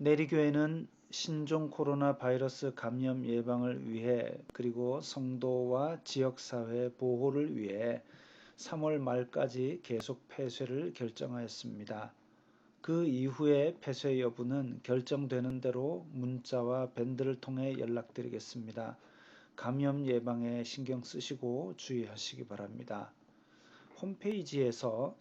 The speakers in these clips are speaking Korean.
내리교회는 신종 코로나 바이러스 감염 예방을 위해 그리고 성도와 지역사회 보호를 위해 3월 말까지 계속 폐쇄를 결정하였습니다. 그 이후의 폐쇄 여부는 결정되는 대로 문자와 밴드를 통해 연락드리겠습니다. 감염 예방에 신경 쓰시고 주의하시기 바랍니다. 홈페이지에서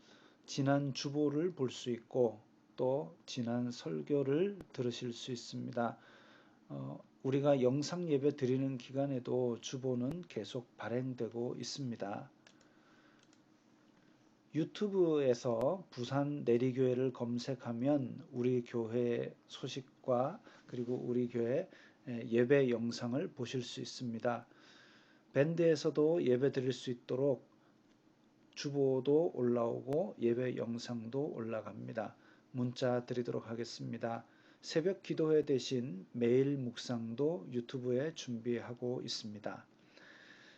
지난 주보를 볼 수 있고 또 지난 설교를 들으실 수 있습니다. 우리가 영상 예배 드리는 기간에도 주보는 계속 발행되고 있습니다. 유튜브에서 부산 내리교회를 검색하면 우리 교회 소식과 그리고 우리 교회 예배 영상을 보실 수 있습니다. 밴드에서도 예배 드릴 수 있도록 주보도 올라오고 예배 영상도 올라갑니다. 문자 드리도록 하겠습니다. 새벽 기도회 대신 매일 묵상도 유튜브에 준비하고 있습니다.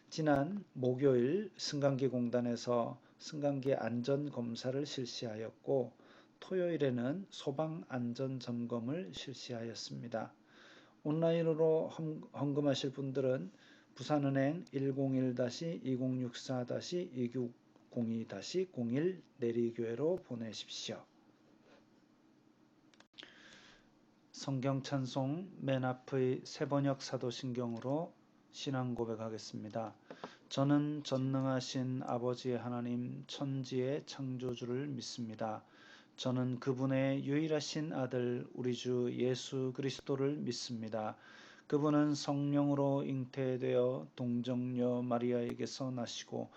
지난 목요일 승강기 공단에서 승강기 안전검사를 실시하였고 토요일에는 소방 안전점검을 실시하였습니다. 온라인으로 헌금하실 분들은 부산은행 101-2064-2902-01 내리교회로 보내십시오. 성경 찬송 맨 앞의 세번역 사도신경으로 신앙 고백하겠습니다. 저는 전능하신 아버지 하나님 천지의 창조주를 믿습니다. 저는 그분의 유일하신 아들 우리 주 예수 그리스도를 믿습니다. 그분은 성령으로 잉태되어 동정녀 마리아에게서 나시고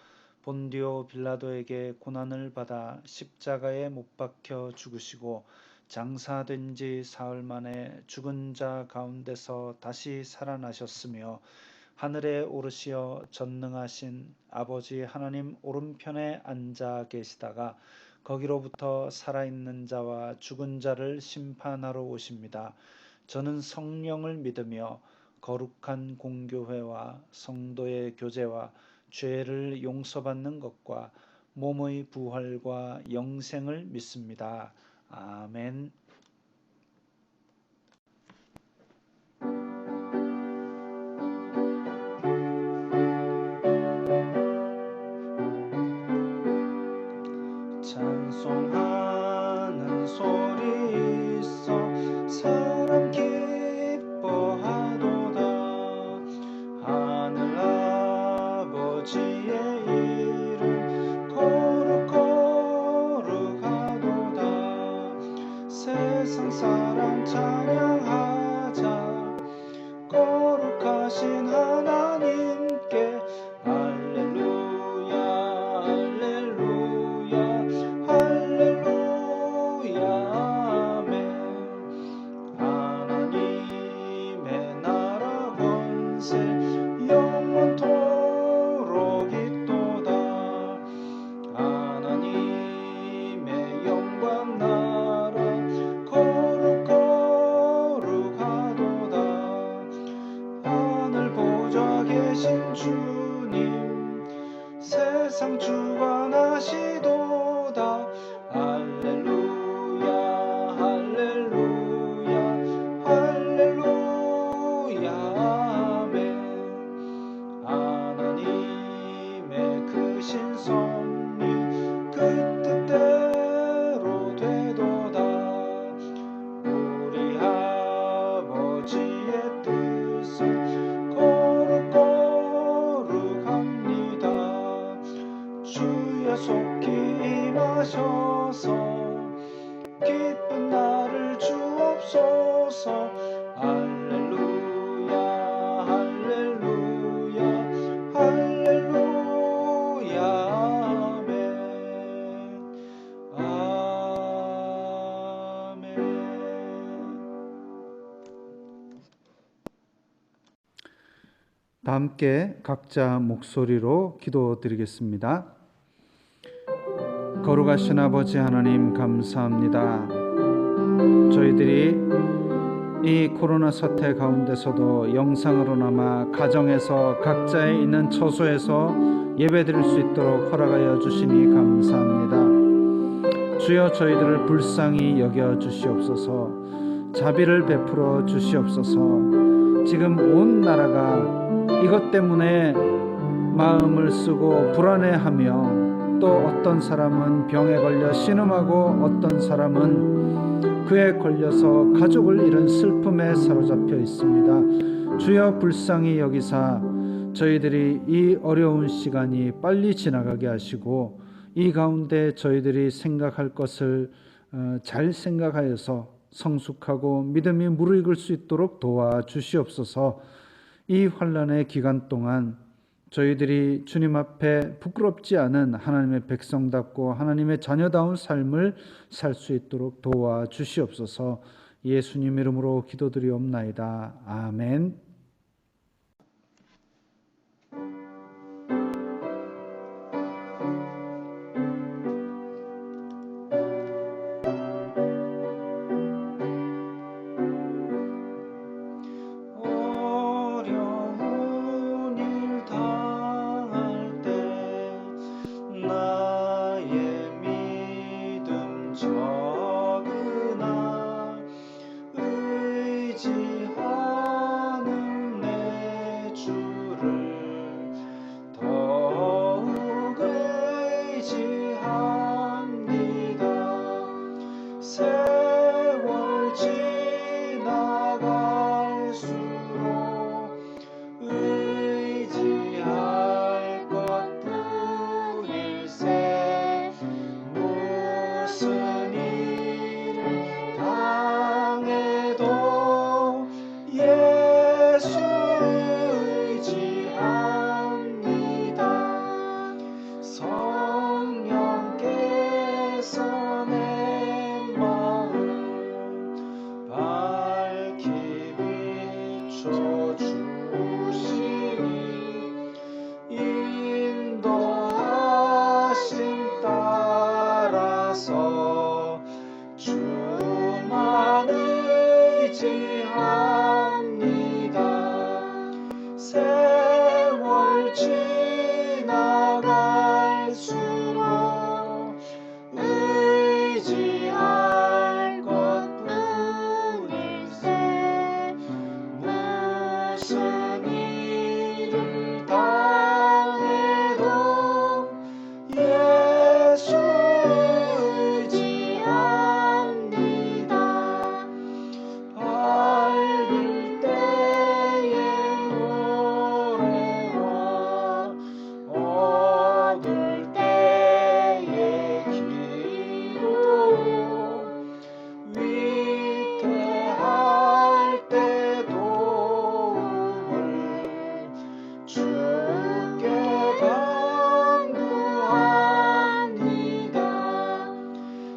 본디오 빌라도에게 고난을 받아 십자가에 못 박혀 죽으시고 장사된 지 사흘 만에 죽은 자 가운데서 다시 살아나셨으며 하늘에 오르시어 전능하신 아버지 하나님 오른편에 앉아 계시다가 거기로부터 살아있는 자와 죽은 자를 심판하러 오십니다. 저는 성령을 믿으며 거룩한 공교회와 성도의 교제와 죄를 용서받는 것과 몸의 부활과 영생을 믿습니다. 아멘. 찬송하는 소리 있어 사람 기뻐하도다. 하늘 아버지의 이름 거룩거룩하도다. 세상 사람 찬양하자. 거룩하신 하나님께 할렐루야 할렐루야 할렐루야 아멘. 하나님의 나라 권세 영원토록 있도다. 하나님의 영광 나라 거룩거룩하도다. 하늘 보좌 계신 주님 세상 주관하시도다. 할렐루야 할렐루야 할렐루야 아멘. 하나님의 크신 섭리 그 뜻대로 되도다. 우리 아버지의 뜻은 거룩거룩합니다. 주여 속히 임하셔서 기쁜 날을 주옵소서. 할렐루야 할렐루야 할렐루야 아멘 아멘. 다 함께 각자 목소리로 기도드리겠습니다. 거룩하신 아버지 하나님 감사합니다. 저희들이 이 코로나 사태 가운데서도 영상으로나마 가정에서 각자의 있는 처소에서 예배드릴 수 있도록 허락하여 주시니 감사합니다. 주여 저희들을 불쌍히 여겨 주시옵소서. 자비를 베풀어 주시옵소서. 지금 온 나라가 이것 때문에 마음을 쓰고 불안해하며, 또 어떤 사람은 병에 걸려 신음하고 어떤 사람은 그에 걸려서 가족을 잃은 슬픔에 사로잡혀 있습니다. 주여 불쌍히 여기사 저희들이 이 어려운 시간이 빨리 지나가게 하시고, 이 가운데 저희들이 생각할 것을 잘 생각하여서 성숙하고 믿음이 무르익을 수 있도록 도와주시옵소서. 이 환난의 기간 동안 저희들이 주님 앞에 부끄럽지 않은 하나님의 백성답고 하나님의 자녀다운 삶을 살 수 있도록 도와주시옵소서. 예수님 이름으로 기도드리옵나이다. 아멘. 어려운 일 당할 때 나의 믿음 적으나 의지하는 내 주를 더욱 의지합니다. 세월 지나갈수록 의지할 것뿐일세. 무슨 일을 당해도 예수 의지합니다. 성령께서 내 마음 밝히 비춰주시니 인도하심 따라서 주만 의지합니다. 세월 지나갈수록 의지할 것뿐일세. 무슨 일을 당해도 예수 의지합니다. 밝을 때의 노래와 어두울 때의 기도, 위태할 때 도움을 주께 간구합니다.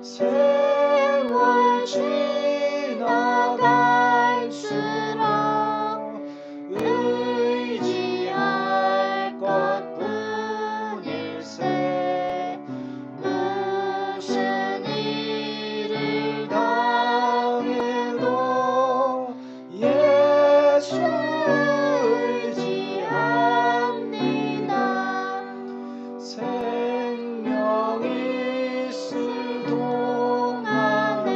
세월 지나갈수록 의지할 것뿐일세. 무슨 일을 당해도 예수 의지합니다. 생명이 있을 동안에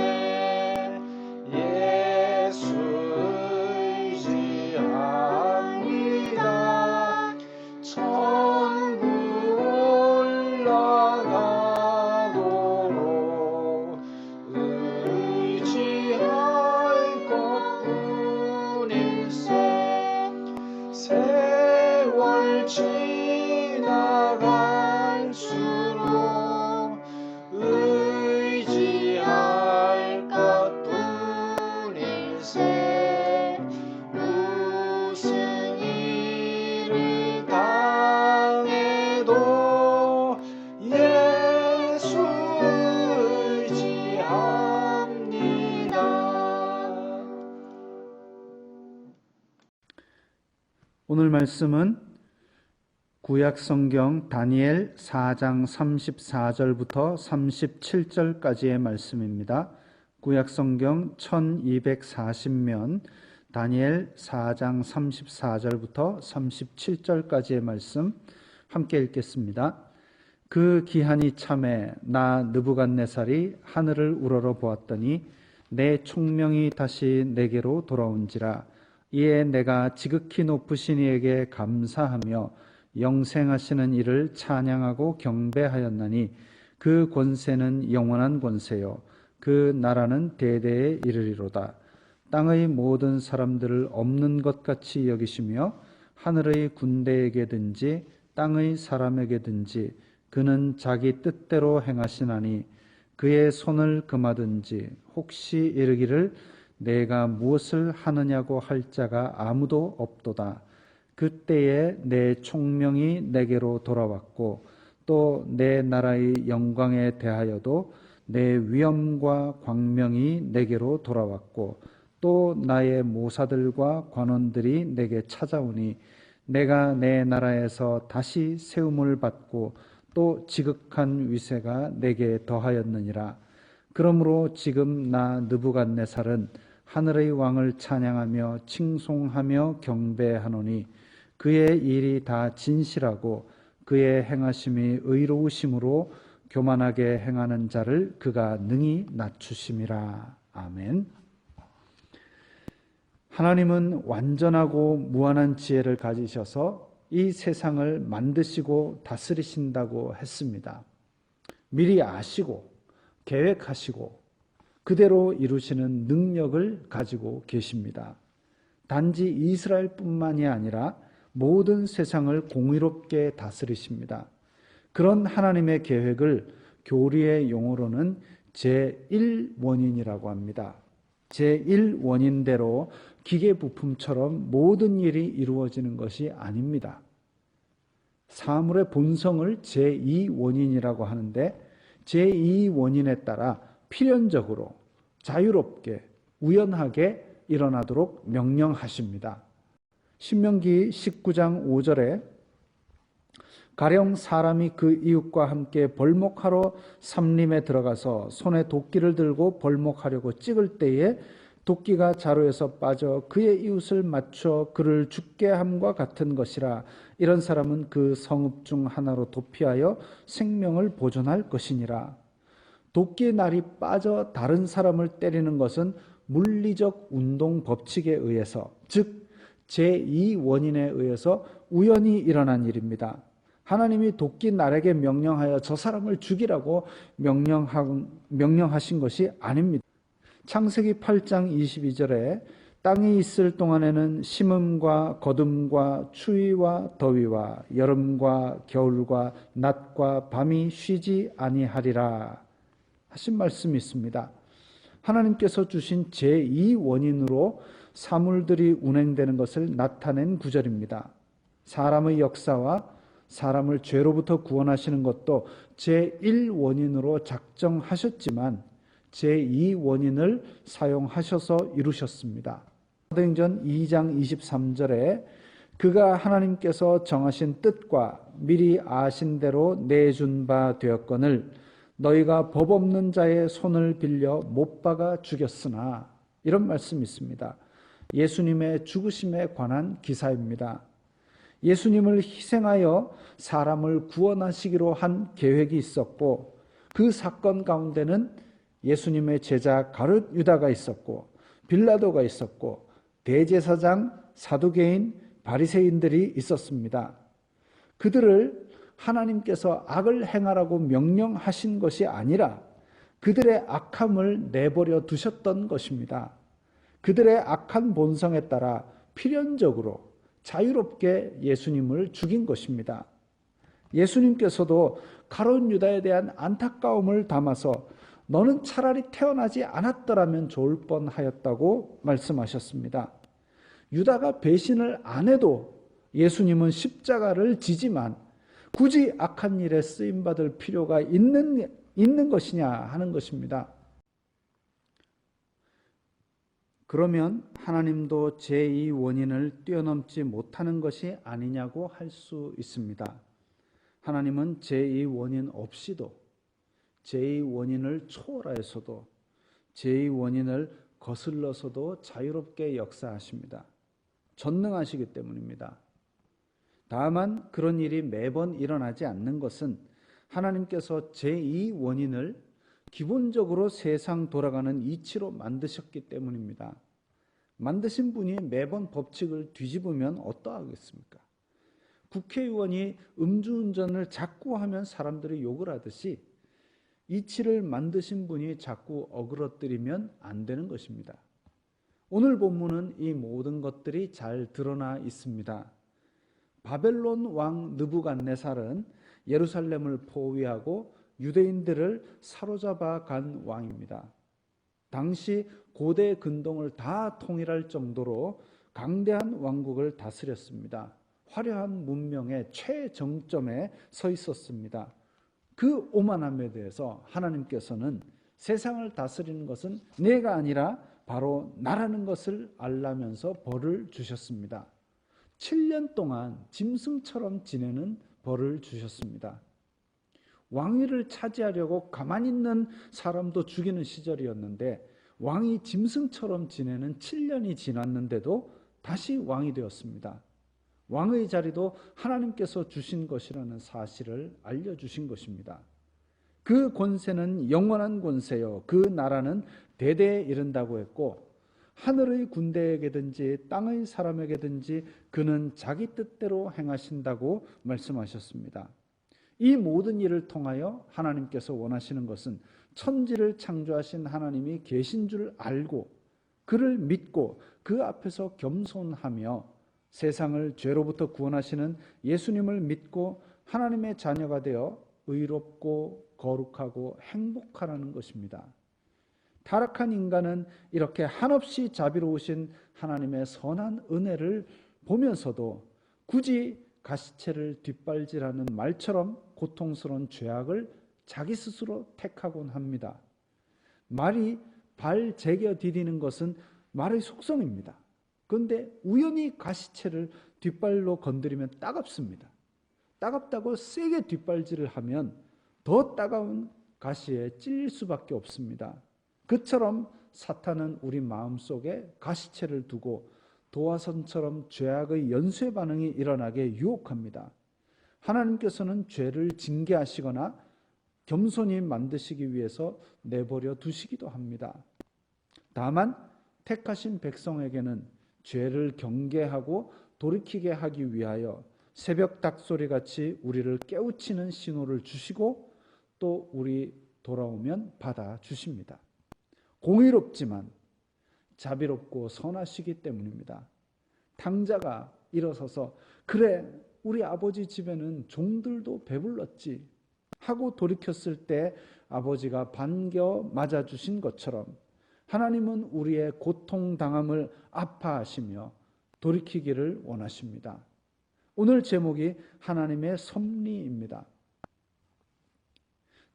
예수 의지합니다. 천국 올라가도록 의지할 것뿐일세. 세월 지나갈수록 의지할 것뿐일세. 무슨 일을 당해도 예수 의지합니다. 오늘 말씀은 구약성경 다니엘 4장 34절부터 37절까지의 말씀입니다. 구약성경 1240면 다니엘 4장 34절부터 37절까지의 말씀 함께 읽겠습니다. 그 기한이 참에 나 느부갓네살이 하늘을 우러러 보았더니 내 총명이 다시 내게로 돌아온지라. 이에 내가 지극히 높으신 이에게 감사하며 영생하시는 이를 찬양하고 경배하였나니 그 권세는 영원한 권세요 그 나라는 대대에 이르리로다. 땅의 모든 사람들을 없는 것 같이 여기시며 하늘의 군대에게든지 땅의 사람에게든지 그는 자기 뜻대로 행하시나니 그의 손을 금하든지 혹시 이르기를 내가 무엇을 하느냐고 할 자가 아무도 없도다. 그때에 내 총명이 내게로 돌아왔고 또 내 나라의 영광에 대하여도 내 위엄과 광명이 내게로 돌아왔고 또 나의 모사들과 관원들이 내게 찾아오니 내가 내 나라에서 다시 세움을 받고 또 지극한 위세가 내게 더하였느니라. 그러므로 지금 나 느부갓네살은 하늘의 왕을 찬양하며 칭송하며 경배하노니 그의 일이 다 진실하고 그의 행하심이 의로우심으로 교만하게 행하는 자를 그가 능히 낮추심이라. 아멘. 하나님은 완전하고 무한한 지혜를 가지셔서 이 세상을 만드시고 다스리신다고 했습니다. 미리 아시고 계획하시고 그대로 이루시는 능력을 가지고 계십니다. 단지 이스라엘뿐만이 아니라 모든 세상을 공의롭게 다스리십니다. 그런 하나님의 계획을 교리의 용어로는 제1원인이라고 합니다. 제1원인대로 기계 부품처럼 모든 일이 이루어지는 것이 아닙니다. 사물의 본성을 제2원인이라고 하는데 제2원인에 따라 필연적으로 자유롭게 우연하게 일어나도록 명령하십니다. 신명기 19장 5절에 가령 사람이 그 이웃과 함께 벌목하러 삼림에 들어가서 손에 도끼를 들고 벌목하려고 찍을 때에 도끼가 자루에서 빠져 그의 이웃을 맞춰 그를 죽게 함과 같은 것이라. 이런 사람은 그 성읍 중 하나로 도피하여 생명을 보존할 것이니라. 도끼의 날이 빠져 다른 사람을 때리는 것은 물리적 운동 법칙에 의해서, 즉 제2원인에 의해서 우연히 일어난 일입니다. 하나님이 도끼 날에게 명령하여 저 사람을 죽이라고 명령하신 것이 아닙니다. 창세기 8장 22절에 땅이 있을 동안에는 심음과 거둠과 추위와 더위와 여름과 겨울과 낮과 밤이 쉬지 아니하리라 하신 말씀이 있습니다. 하나님께서 주신 제2원인으로 사물들이 운행되는 것을 나타낸 구절입니다. 사람의 역사와 사람을 죄로부터 구원하시는 것도 제1원인으로 작정하셨지만 제2원인을 사용하셔서 이루셨습니다. 사도행전 2장 23절에 그가 하나님께서 정하신 뜻과 미리 아신 대로 내준 바 되었거늘 너희가 법 없는 자의 손을 빌려 못 박아 죽였으나, 이런 말씀이 있습니다. 예수님의 죽으심에 관한 기사입니다. 예수님을 희생하여 사람을 구원하시기로 한 계획이 있었고 그 사건 가운데는 예수님의 제자 가룟 유다가 있었고 빌라도가 있었고 대제사장, 사두개인, 바리새인들이 있었습니다. 그들을 하나님께서 악을 행하라고 명령하신 것이 아니라 그들의 악함을 내버려 두셨던 것입니다. 그들의 악한 본성에 따라 필연적으로 자유롭게 예수님을 죽인 것입니다. 예수님께서도 가룟 유다에 대한 안타까움을 담아서 너는 차라리 태어나지 않았더라면 좋을 뻔하였다고 말씀하셨습니다. 유다가 배신을 안 해도 예수님은 십자가를 지지만 굳이 악한 일에 쓰임받을 필요가 있는 것이냐 하는 것입니다. 그러면 하나님도 제2원인을 뛰어넘지 못하는 것이 아니냐고 할 수 있습니다. 하나님은 제2원인 없이도 제2원인을 초월하여서도 제2원인을 거슬러서도 자유롭게 역사하십니다. 전능하시기 때문입니다. 다만 그런 일이 매번 일어나지 않는 것은 하나님께서 제2원인을 기본적으로 세상 돌아가는 이치로 만드셨기 때문입니다. 만드신 분이 매번 법칙을 뒤집으면 어떠하겠습니까? 국회의원이 음주운전을 자꾸 하면 사람들이 욕을 하듯이 이치를 만드신 분이 자꾸 어그러뜨리면 안 되는 것입니다. 오늘 본문은 이 모든 것들이 잘 드러나 있습니다. 바벨론 왕 느부갓네살은 예루살렘을 포위하고 유대인들을 사로잡아 간 왕입니다. 당시 고대 근동을 다 통일할 정도로 강대한 왕국을 다스렸습니다. 화려한 문명의 최정점에 서 있었습니다. 그 오만함에 대해서 하나님께서는 세상을 다스리는 것은 내가 아니라 바로 나라는 것을 알라면서 벌을 주셨습니다. 7년 동안 짐승처럼 지내는 벌을 주셨습니다. 왕위를 차지하려고 가만히 있는 사람도 죽이는 시절이었는데 왕이 짐승처럼 지내는 7년이 지났는데도 다시 왕이 되었습니다. 왕의 자리도 하나님께서 주신 것이라는 사실을 알려주신 것입니다. 그 권세는 영원한 권세요, 그 나라는 대대에 이른다고 했고, 하늘의 군대에게든지 땅의 사람에게든지 그는 자기 뜻대로 행하신다고 말씀하셨습니다. 이 모든 일을 통하여 하나님께서 원하시는 것은 천지를 창조하신 하나님이 계신 줄 알고 그를 믿고 그 앞에서 겸손하며 세상을 죄로부터 구원하시는 예수님을 믿고 하나님의 자녀가 되어 의롭고 거룩하고 행복하라는 것입니다. 타락한 인간은 이렇게 한없이 자비로우신 하나님의 선한 은혜를 보면서도 굳이 가시체를 뒷발질하는 말처럼 고통스러운 죄악을 자기 스스로 택하곤 합니다. 말이 발 제겨 디디는 것은 말의 속성입니다. 그런데 우연히 가시체를 뒷발로 건드리면 따갑습니다. 따갑다고 세게 뒷발질을 하면 더 따가운 가시에 찔릴 수밖에 없습니다. 그처럼 사탄은 우리 마음속에 가시체를 두고 도화선처럼 죄악의 연쇄 반응이 일어나게 유혹합니다. 하나님께서는 죄를 징계하시거나 겸손히 만드시기 위해서 내버려 두시기도 합니다. 다만 택하신 백성에게는 죄를 경계하고 돌이키게 하기 위하여 새벽 닭소리같이 우리를 깨우치는 신호를 주시고 또 우리 돌아오면 받아주십니다. 공의롭지만 자비롭고 선하시기 때문입니다. 탕자가 일어서서 그래 우리 아버지 집에는 종들도 배불렀지 하고 돌이켰을 때 아버지가 반겨 맞아주신 것처럼 하나님은 우리의 고통당함을 아파하시며 돌이키기를 원하십니다. 오늘 제목이 하나님의 섭리입니다.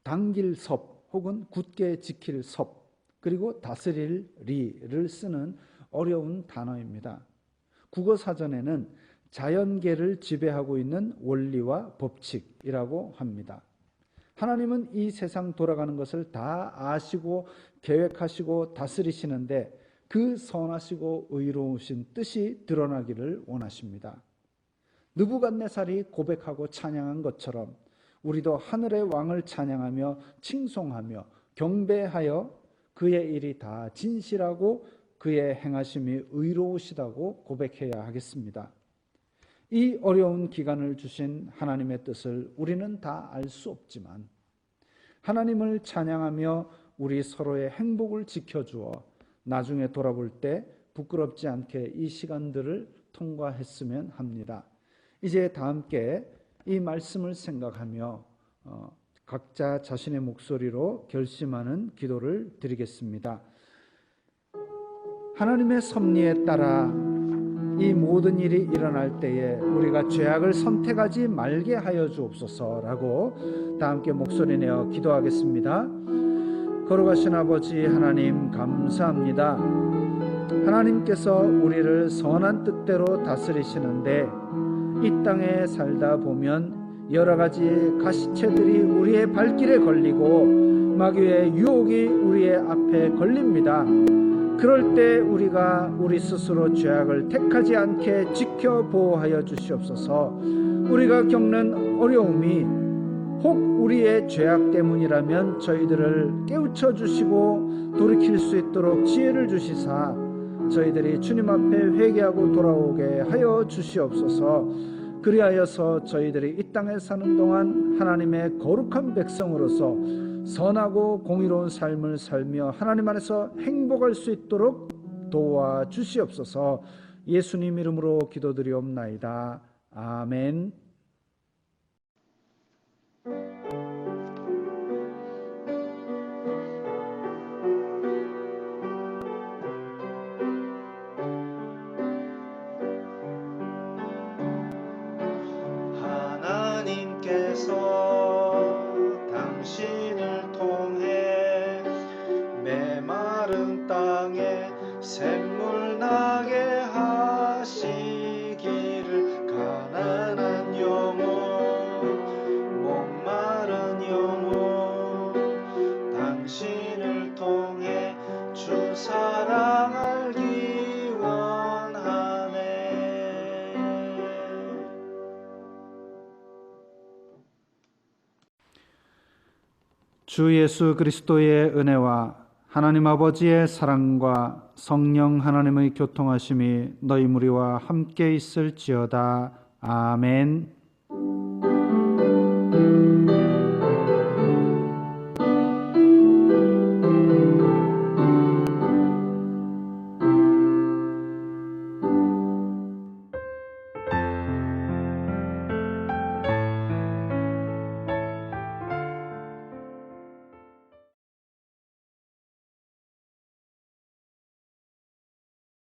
당길 섭 혹은 굳게 지킬 섭 그리고 다스릴 리를 쓰는 어려운 단어입니다. 국어사전에는 자연계를 지배하고 있는 원리와 법칙이라고 합니다. 하나님은 이 세상 돌아가는 것을 다 아시고 계획하시고 다스리시는데 그 선하시고 의로우신 뜻이 드러나기를 원하십니다. 느부갓네살이 고백하고 찬양한 것처럼 우리도 하늘의 왕을 찬양하며 칭송하며 경배하여 그의 일이 다 진실하고 그의 행하심이 의로우시다고 고백해야 하겠습니다. 이 어려운 기간을 주신 하나님의 뜻을 우리는 다 알 수 없지만 하나님을 찬양하며 우리 서로의 행복을 지켜주어 나중에 돌아볼 때 부끄럽지 않게 이 시간들을 통과했으면 합니다. 이제 다 함께 이 말씀을 생각하며 각자 자신의 목소리로 결심하는 기도를 드리겠습니다. 하나님의 섭리에 따라 이 모든 일이 일어날 때에 우리가 죄악을 선택하지 말게 하여 주옵소서라고 다 함께 목소리 내어 기도하겠습니다. 거룩하신 아버지 하나님 감사합니다. 하나님께서 우리를 선한 뜻대로 다스리시는데 이 땅에 살다 보면 여러 가지 가시체들이 우리의 발길에 걸리고 마귀의 유혹이 우리의 앞에 걸립니다. 그럴 때 우리가 우리 스스로 죄악을 택하지 않게 지켜 보호하여 주시옵소서. 우리가 겪는 어려움이 혹 우리의 죄악 때문이라면 저희들을 깨우쳐 주시고 돌이킬 수 있도록 지혜를 주시사 저희들이 주님 앞에 회개하고 돌아오게 하여 주시옵소서. 그리하여서 저희들이 이 땅에 사는 동안 하나님의 거룩한 백성으로서 선하고 공의로운 삶을 살며 하나님 안에서 행복할 수 있도록 도와주시옵소서. 예수님 이름으로 기도드리옵나이다. 아멘. 하나님께서 당신을 통해 메마른 땅에 샘물 나게 하시기를 가난한 영혼 목마른 영혼 당신을 통해 주 사랑 알기 원하네. 주 예수 그리스도의 은혜와 하나님 아버지의 사랑과 성령 하나님의 교통하심이 너희 무리와 함께 있을지어다. 아멘.